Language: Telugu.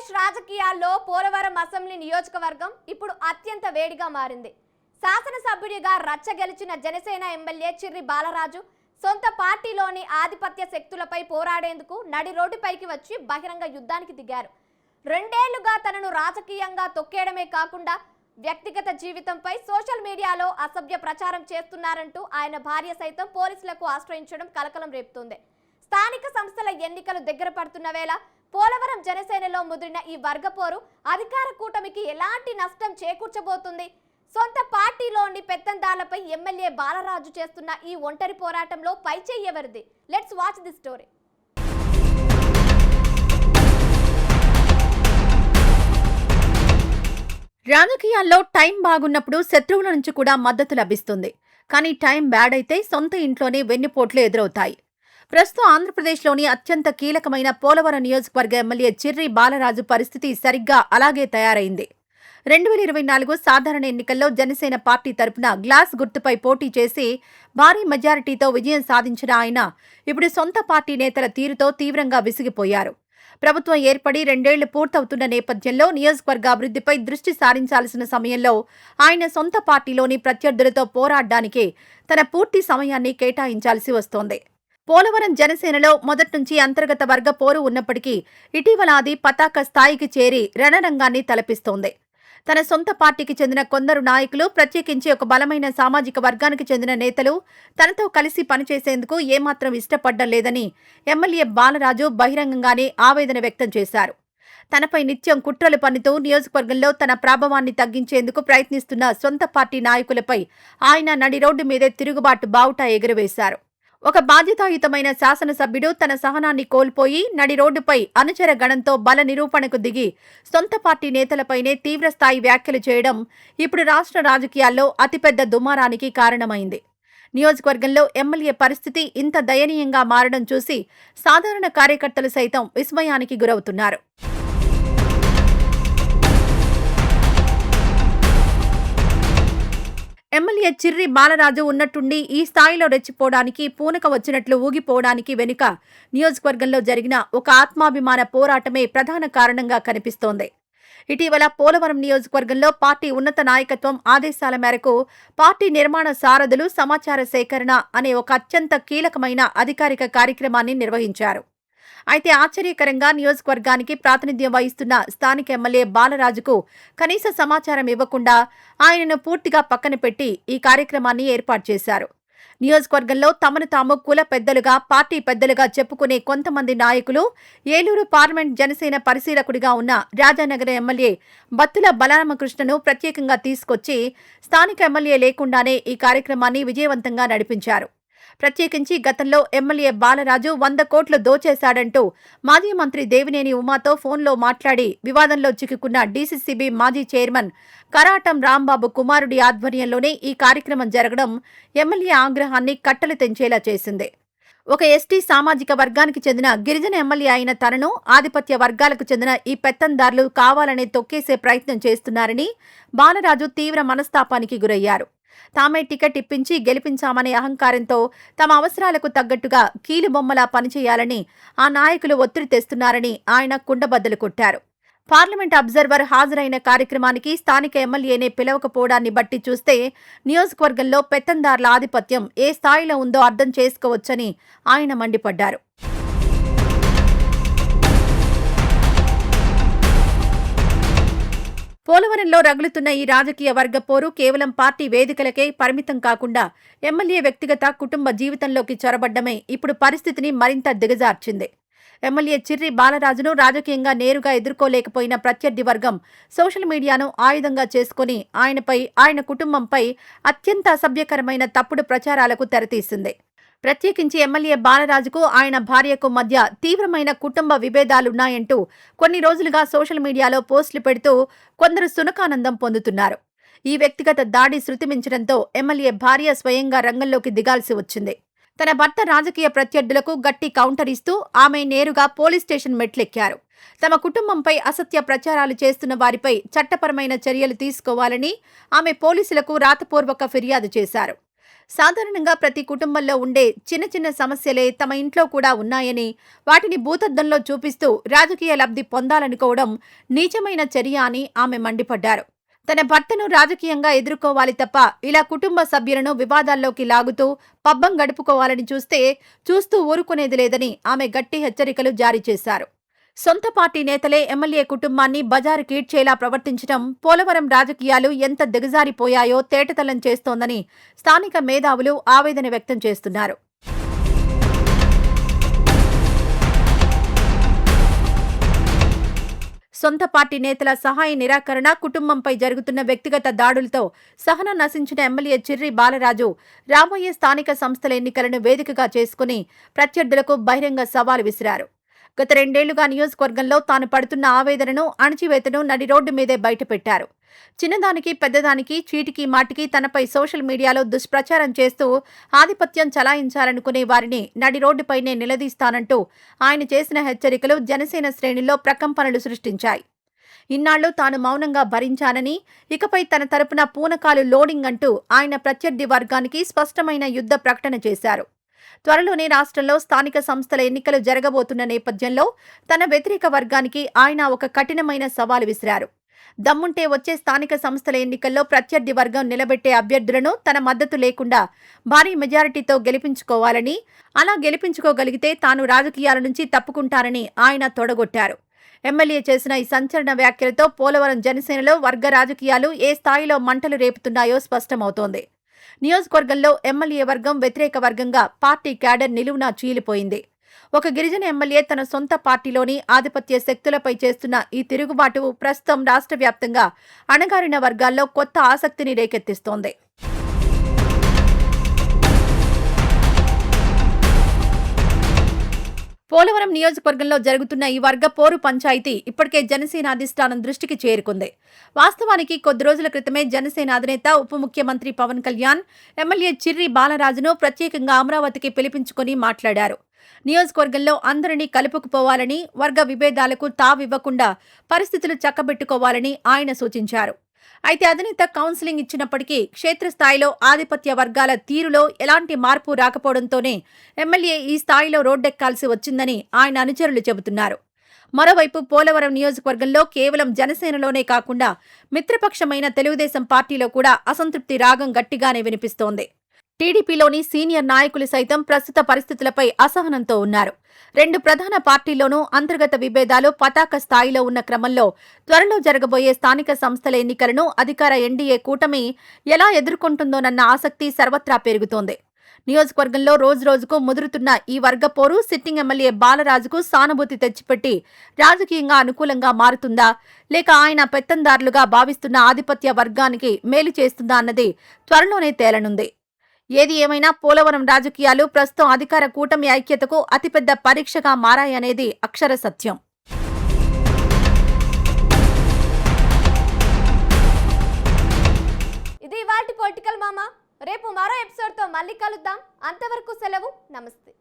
ఆంధ్రప్రదేశ్ రాజకీయాల్లో పోలవరం అసెంబ్లీ నియోజకవర్గం ఇప్పుడు అత్యంత వేడిగా మారింది. శాసనసభ్యుడిగా రచ్చ గెలిచిన జనసేన ఎమ్మెల్యే చిర్రి బాలరాజు సొంత పార్టీలోని ఆధిపత్య శక్తులపై పోరాడేందుకు నడి రోడ్డుపైకి వచ్చి బహిరంగ యుద్ధానికి దిగారు. రెండేళ్లుగా తనను రాజకీయంగా తొక్కేయడమే కాకుండా వ్యక్తిగత జీవితంపై సోషల్ మీడియాలో అసభ్య ప్రచారం చేస్తున్నారంటూ ఆయన భార్య సైతం పోలీసులకు ఆశ్రయించడం కలకలం రేపుతోంది. స్థానిక సంస్థల ఎన్నికలు దగ్గర పడుతున్న వేళ పోలవరం జనసేనలో ముదిరిన ఈ వర్గపోరు అధికార కూటమికి ఎలాంటి నష్టం చేకూర్చబోతుంది? సొంత పార్టీలోని పెత్తందాలపై ఎమ్మెల్యే బాలరాజు చేస్తున్న ఈ ఒంటరి పోరాటంలో పైచేయి ఎవరిది? Let's watch the story. రాజకీయాల్లో టైం బాగున్నప్పుడు శత్రువుల నుంచి కూడా మద్దతు లభిస్తుంది. కానీ టైం బ్యాడ్ అయితే సొంత ఇంట్లోనే వెన్నుపోట్లు ఎదురవుతాయి. ప్రస్తుతం ఆంధ్రప్రదేశ్లోని అత్యంత కీలకమైన పోలవరం నియోజకవర్గ ఎమ్మెల్యే చిర్రి బాలరాజు పరిస్థితి సరిగ్గా అలాగే తయారైంది. 2024 సాధారణ ఎన్నికల్లో జనసేన పార్టీ తరపున గ్లాస్ గుర్తుపై పోటీ చేసి భారీ మెజారిటీతో విజయం సాధించిన ఆయన ఇప్పుడు సొంత పార్టీ నేతల తీరుతో తీవ్రంగా విసిగిపోయారు. ప్రభుత్వం ఏర్పడి 2 ఏళ్లు పూర్తవుతున్న నేపథ్యంలో నియోజకవర్గ అభివృద్ధిపై దృష్టి సారించాల్సిన సమయంలో ఆయన సొంత పార్టీలోని ప్రత్యర్థులతో పోరాడడానికే తన పూర్తి సమయాన్ని కేటాయించాల్సి వస్తోంది. పోలవరం జనసేనలో మొదట్నుంచి అంతర్గత వర్గ పోరు ఉన్నప్పటికీ ఇటీవల అది పతాక స్థాయికి చేరి రణరంగాన్ని తలపిస్తోంది. తన సొంత పార్టీకి చెందిన కొందరు నాయకులు, ప్రత్యేకించి ఒక బలమైన సామాజిక వర్గానికి చెందిన నేతలు తనతో కలిసి పనిచేసేందుకు ఏమాత్రం ఇష్టపడ్డం లేదని ఎమ్మెల్యే బాలరాజు బహిరంగంగానే ఆవేదన వ్యక్తం చేశారు. తనపై నిత్యం కుట్రలు పన్నుతూ నియోజకవర్గంలో తన ప్రాభవాన్ని తగ్గించేందుకు ప్రయత్నిస్తున్న సొంత పార్టీ నాయకులపై ఆయన నడి రోడ్డు మీదే తిరుగుబాటు బావుటా ఎగురవేశారు. ఒక బాధ్యతాయుతమైన శాసనసభ్యుడు తన సహనాన్ని కోల్పోయి నడి రోడ్డుపై అనుచర గణంతో బల నిరూపణకు దిగి సొంత పార్టీ నేతలపైనే తీవ్రస్థాయి వ్యాఖ్యలు చేయడం ఇప్పుడు రాష్ట్ర రాజకీయాల్లో అతిపెద్ద దుమారానికి కారణమైంది. నియోజకవర్గంలో ఎమ్మెల్యే పరిస్థితి ఇంత దయనీయంగా మారడం చూసి సాధారణ కార్యకర్తలు సైతం విస్మయానికి గురవుతున్నారు. ఎమ్మెల్యే చిర్రి బాలరాజు ఉన్నట్టుండి ఈ స్థాయిలో రెచ్చిపోవడానికి, పూనక వచ్చినట్లు ఊగిపోవడానికి వెనుక నియోజకవర్గంలో జరిగిన ఒక ఆత్మాభిమాన పోరాటమే ప్రధాన కారణంగా కనిపిస్తోంది. ఇటీవల పోలవరం నియోజకవర్గంలో పార్టీ ఉన్నత నాయకత్వం ఆదేశాల మేరకు పార్టీ నిర్మాణ సారథులు సమాచార సేకరణ అనే ఒక అత్యంత కీలకమైన అధికారిక కార్యక్రమాన్ని నిర్వహించారు. అయితే ఆశ్చర్యకరంగా నియోజకవర్గానికి ప్రాతినిధ్యం వహిస్తున్న స్థానిక ఎమ్మెల్యే బాలరాజుకు కనీస సమాచారం ఇవ్వకుండా ఆయనను పూర్తిగా పక్కన పెట్టి ఈ కార్యక్రమాన్ని ఏర్పాటు చేశారు. నియోజకవర్గంలో తమను తాము కుల పెద్దలుగా, పార్టీ పెద్దలుగా చెప్పుకునే కొంతమంది నాయకులు ఏలూరు పార్లమెంట్ జనసేన పరిశీలకుడిగా ఉన్న రాజానగరం ఎమ్మెల్యే బత్తుల బలరామకృష్ణను ప్రత్యేకంగా తీసుకొచ్చి స్థానిక ఎమ్మెల్యే లేకుండానే ఈ కార్యక్రమాన్ని విజయవంతంగా నడిపించారు. ప్రత్యేకించి గతంలో ఎమ్మెల్యే బాలరాజు 100 కోట్లు దోచేశాడంటూ మాజీ మంత్రి దేవినేని ఉమాతో ఫోన్లో మాట్లాడి వివాదంలో చిక్కుకున్న డీసీసీబీ మాజీ చైర్మన్ కరాటం రాంబాబు కుమారుడి ఆధ్వర్యంలోనే ఈ కార్యక్రమం జరగడం ఎమ్మెల్యే ఆగ్రహాన్ని కట్టలు తెంచేలా చేసింది. ఒక ఎస్టీ సామాజిక వర్గానికి చెందిన గిరిజన ఎమ్మెల్యే అయిన తనను ఆధిపత్య వర్గాలకు చెందిన ఈ పెత్తందారులు కావాలనే తొక్కేసే ప్రయత్నం చేస్తున్నారని బాలరాజు తీవ్ర మనస్తాపానికి గురయ్యారు. తామే టికెట్ ఇప్పించి గెలిపించామనే అహంకారంతో తమ అవసరాలకు తగ్గట్టుగా కీలుబొమ్మలా పనిచేయాలని ఆ నాయకులు ఒత్తిడి తెస్తున్నారని ఆయన కుండబద్దలు కొట్టారు. పార్లమెంట్ అబ్జర్వర్ హాజరైన కార్యక్రమానికి స్థానిక ఎమ్మెల్యేనే పిలవకపోవడాన్ని బట్టి చూస్తే నియోజకవర్గంలో పెత్తందారుల ఆధిపత్యం ఏ స్థాయిలో ఉందో అర్థం చేసుకోవచ్చని ఆయన మండిపడ్డారు. పోలవరంలో రగులుతున్న ఈ రాజకీయ వర్గ పోరు కేవలం పార్టీ వేదికలకే పరిమితం కాకుండా ఎమ్మెల్యే వ్యక్తిగత, కుటుంబ జీవితంలోకి చొరబడ్డమే ఇప్పుడు పరిస్థితిని మరింత దిగజార్చింది. ఎమ్మెల్యే చిర్రి బాలరాజును రాజకీయంగా నేరుగా ఎదుర్కోలేకపోయిన ప్రత్యర్థి వర్గం సోషల్ మీడియాను ఆయుధంగా చేసుకుని ఆయనపై, ఆయన కుటుంబంపై అత్యంత అసభ్యకరమైన తప్పుడు ప్రచారాలకు తెరతీసింది. ప్రత్యేకించి ఎమ్మెల్యే బాలరాజుకు ఆయన భార్యకు మధ్య తీవ్రమైన కుటుంబ విభేదాలున్నాయంటూ కొన్ని రోజులుగా సోషల్ మీడియాలో పోస్టులు పెడుతూ కొందరు సునకానందం పొందుతున్నారు. ఈ వ్యక్తిగత దాడి శృతిమించడంతో ఎమ్మెల్యే భార్య స్వయంగా రంగంలోకి దిగాల్సి వచ్చింది. తన భర్త రాజకీయ ప్రత్యర్థులకు గట్టి కౌంటర్ ఇస్తూ ఆమె నేరుగా పోలీస్ స్టేషన్ మెట్లెక్కారు. తమ కుటుంబంపై అసత్య ప్రచారాలు చేస్తున్న వారిపై చట్టపరమైన చర్యలు తీసుకోవాలని ఆమె పోలీసులకు రాతపూర్వక ఫిర్యాదు చేశారు. సాధారణంగా ప్రతి కుటుంబంలో ఉండే చిన్న చిన్న సమస్యలే తమ ఇంట్లో కూడా ఉన్నాయని, వాటిని భూతద్దంలో చూపిస్తూ రాజకీయ లబ్ధి పొందాలనుకోవడం నీచమైన చర్య అని ఆమె మండిపడ్డారు. తన భర్తను రాజకీయంగా ఎదుర్కోవాలి తప్ప ఇలా కుటుంబ సభ్యులను వివాదాల్లోకి లాగుతూ పబ్బం గడుపుకోవాలని చూస్తూ ఊరుకునేది లేదని ఆమె గట్టి హెచ్చరికలు జారీ చేశారు. సొంత పార్టీ నేతలే ఎమ్మెల్యే కుటుంబాన్ని బజారు కీడ్చేలా ప్రవర్తించడం పోలవరం రాజకీయాలు ఎంత దిగజారిపోయాయో తేటతెల్లం చేస్తోందని స్థానిక మేధావులు ఆవేదన వ్యక్తం చేస్తున్నారు. సొంత పార్టీ నేతల సహాయ నిరాకరణ, కుటుంబంపై జరుగుతున్న వ్యక్తిగత దాడులతో సహనం నశించిన ఎమ్మెల్యే చిర్రి బాలరాజు రాబోయే స్థానిక సంస్థల ఎన్నికలను వేదికగా చేసుకుని ప్రత్యర్థులకు బహిరంగ సవాలు విసిరారు. గత 2 ఏళ్లుగా నియోజకవర్గంలో తాను పడుతున్న ఆవేదనను, అణచివేతను నడి రోడ్డు మీదే బయటపెట్టారు. చిన్నదానికి పెద్దదానికి, చీటికి మాటికి తనపై సోషల్ మీడియాలో దుష్ప్రచారం చేస్తూ ఆధిపత్యం చలాయించాలనుకునే వారిని నడి రోడ్డుపైనే నిలదీస్తానంటూ ఆయన చేసిన హెచ్చరికలు జనసేన శ్రేణుల్లో ప్రకంపనలు సృష్టించాయి. ఇన్నాళ్లు తాను మౌనంగా భరించానని, ఇకపై తన తరపున పూనకాలు లోడింగ్ అంటూ ఆయన ప్రత్యర్థి వర్గానికి స్పష్టమైన యుద్ధ ప్రకటన చేశారు. త్వరలోనే రాష్ట్రంలో స్థానిక సంస్థల ఎన్నికలు జరగబోతున్న నేపథ్యంలో తన వ్యతిరేక వర్గానికి ఆయన ఒక కఠినమైన సవాలు విసిరారు. దమ్ముంటే వచ్చే స్థానిక సంస్థల ఎన్నికల్లో ప్రత్యర్థి వర్గం నిలబెట్టే అభ్యర్థులను తన మద్దతు లేకుండా భారీ మెజారిటీతో గెలిపించుకోవాలని, అలా గెలిపించుకోగలిగితే తాను రాజకీయాల నుంచి తప్పుకుంటానని ఆయన తొడగొట్టారు. ఎమ్మెల్యే చేసిన ఈ సంచలన వ్యాఖ్యలతో పోలవరం జనసేనలో వర్గ రాజకీయాలు ఏ స్థాయిలో మంటలు రేపుతున్నాయో స్పష్టమవుతోంది. నియోజకవర్గంలో ఎమ్మెల్యే వర్గం వ్యతిరేక వర్గంగా పార్టీ క్యాడర్ నిలువునా చీలిపోయింది. ఒక గిరిజన ఎమ్మెల్యే తన సొంత పార్టీలోని ఆధిపత్య శక్తులపై చేస్తున్న ఈ తిరుగుబాటు ప్రస్తుతం రాష్ట్ర వ్యాప్తంగా అణగారిన వర్గాల్లో కొత్త ఆసక్తిని రేకెత్తిస్తోంది. పోలవరం నియోజకవర్గంలో జరుగుతున్న ఈ వర్గ పోరు పంచాయతీ ఇప్పటికే జనసేన అధిష్టానం దృష్టికి చేరుకుంది. వాస్తవానికి కొద్ది రోజుల క్రితమే జనసేన అధినేత, ఉప ముఖ్యమంత్రి పవన్ కళ్యాణ్ ఎమ్మెల్యే చిర్రి బాలరాజును ప్రత్యేకంగా అమరావతికి పిలిపించుకుని మాట్లాడారు. నియోజకవర్గంలో అందరినీ కలుపుకుపోవాలని, వర్గ విభేదాలకు తావివ్వకుండా పరిస్థితులు చక్కబెట్టుకోవాలని ఆయన సూచించారు. అయితే అధినేత కౌన్సిలింగ్ ఇచ్చినప్పటికీ క్షేత్రస్థాయిలో ఆధిపత్య వర్గాల తీరులో ఎలాంటి మార్పు రాకపోవడంతోనే ఎమ్మెల్యే ఈ స్థాయిలో రోడ్డెక్కాల్సి వచ్చిందని ఆయన అనుచరులు చెబుతున్నారు. మరోవైపు పోలవరం నియోజకవర్గంలో కేవలం జనసేనలోనే కాకుండా మిత్రపక్షమైన తెలుగుదేశం పార్టీలో కూడా అసంతృప్తి రాగం గట్టిగానే వినిపిస్తోంది. టీడీపీలోని సీనియర్ నాయకులు సైతం ప్రస్తుత పరిస్థితులపై అసహనంతో ఉన్నారు. 2 ప్రధాన పార్టీల్లోనూ అంతర్గత విభేదాలు పతాక స్థాయిలో ఉన్న క్రమంలో త్వరలో జరగబోయే స్థానిక సంస్థల ఎన్నికలను అధికార ఎన్డీఏ కూటమి ఎలా ఎదుర్కొంటుందోనన్న ఆసక్తి సర్వత్రా పెరుగుతోంది. నియోజకవర్గంలో రోజురోజుకు ముదురుతున్న ఈ వర్గ పోరు సిట్టింగ్ ఎమ్మెల్యే బాలరాజుకు సానుభూతి తెచ్చిపెట్టి రాజకీయంగా అనుకూలంగా మారుతుందా, లేక ఆయన పెత్తందారులుగా భావిస్తున్న ఆధిపత్య వర్గానికి మేలు చేస్తుందా అన్నది త్వరలోనే తేలనుంది. ఏది ఏమైనా పోలవరం రాజకీయాలు ప్రస్తుతం అధికార కూటమి ఐక్యతకు అతిపెద్ద పరీక్షగా మారాయనేది అక్షర సత్యం. ఇది ఇవాల్టి పొలిటికల్ మామా. రేపు మరో ఎపిసోడ్తో మళ్ళీ కలుద్దాం. అంతవరకు సెలవు. నమస్తే.